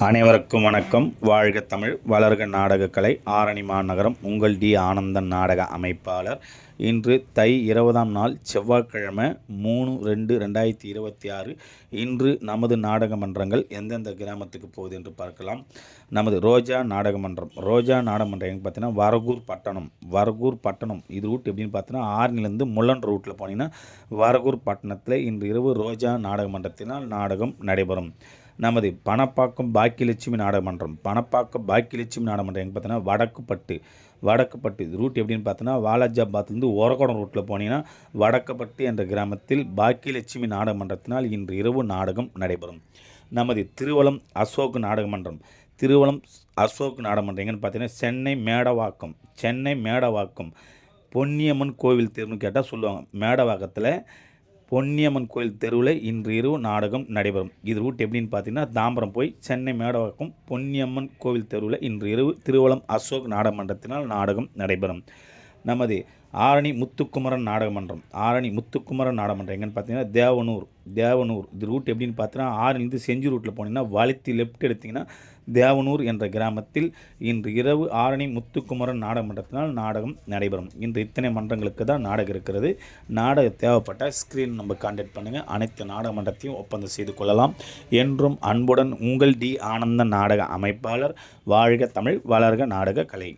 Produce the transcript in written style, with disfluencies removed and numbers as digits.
அனைவருக்கும் வணக்கம். வாழ்க தமிழ், வளர்க நாடகக்கலை. ஆரணி மாநகரம் உங்கள் டி ஆனந்தன் நாடக அமைப்பாளர். இன்று தை 20ஆம் நாள் செவ்வாய்க்கிழமை 3/2/2026. இன்று நமது நாடக மன்றங்கள் எந்தெந்த கிராமத்துக்கு போகுது என்று பார்க்கலாம். நமது ரோஜா நாடகமன்றம் எங்கே பார்த்தீங்கன்னா வரகூர் பட்டணம். இது ரூட் எப்படின்னு பார்த்தீங்கன்னா ஆரணிலேருந்து முள்ளன் ரூட்டில் போனீங்கன்னா வரகூர் பட்டணத்தில் இன்று இரவு ரோஜா நாடகமன்றத்தினால் நாடகம் நடைபெறும். நமது பணப்பாக்கம் பாக்கியலட்சுமி நாடகமன்றம் எங்கே பார்த்தீங்கன்னா வடக்குப்பட்டு இது ரூட் எப்படின்னு பார்த்தோன்னா வாலாஜாபாத்லேருந்து ஒரகோடம் ரூட்டில் போனீங்கன்னா வடக்குப்பட்டு என்ற கிராமத்தில் பாக்கியலட்சுமி நாடகமன்றத்தினால் இன்று இரவு நாடகம் நடைபெறும். நமது திருவலம் அசோக் நாடகமன்றம் எங்கன்னு பார்த்தீங்கன்னா சென்னை மேடவாக்கம் பொன்னியம்மன் கோவில் தெருன்னு கேட்டால் சொல்லுவாங்க. மேடவாக்கத்தில் பொன்னியம்மன் கோயில் தெருவில் இன்று இரவு நாடகம் நடைபெறும். இது ரூட் எப்படின்னு பார்த்தீங்கன்னா தாம்பரம் போய் சென்னை மேடவாக்கம் பொன்னியம்மன் கோவில் தெருவில் இன்று இரவு திருவலம் அசோக் நாடகமன்றத்தினால் நாடகம் நடைபெறும். நமது ஆரணி முத்துக்குமரன் நாடகமன்றம் எங்கன்னு பார்த்தீங்கன்னா தேவனூர் இது ரூட் எப்படின்னு பார்த்தீங்கன்னா ஆரணிலேருந்து செஞ்சு ரூட்டில் போனீங்கன்னா வளைத்து லெஃப்ட் எடுத்திங்கன்னா தேவனூர் என்ற கிராமத்தில் இன்று இரவு ஆரணி முத்துக்குமரன் நாடகமன்றத்தினால் நாடகம் நடைபெறும். இன்று இத்தனை மன்றங்களுக்கு தான் நாடகம் இருக்கிறது. நாடகம் தேவைப்பட்ட ஸ்க்ரீன் நம்ம கான்டாக்ட் பண்ணுங்கள். அனைத்து நாடகமன்றத்தையும் ஒப்பந்தம் செய்து கொள்ளலாம். என்றும் அன்புடன் உங்கள் டி ஆனந்தன் நாடக அமைப்பாளர். வாழ்க தமிழ், வளர்க நாடக கலை.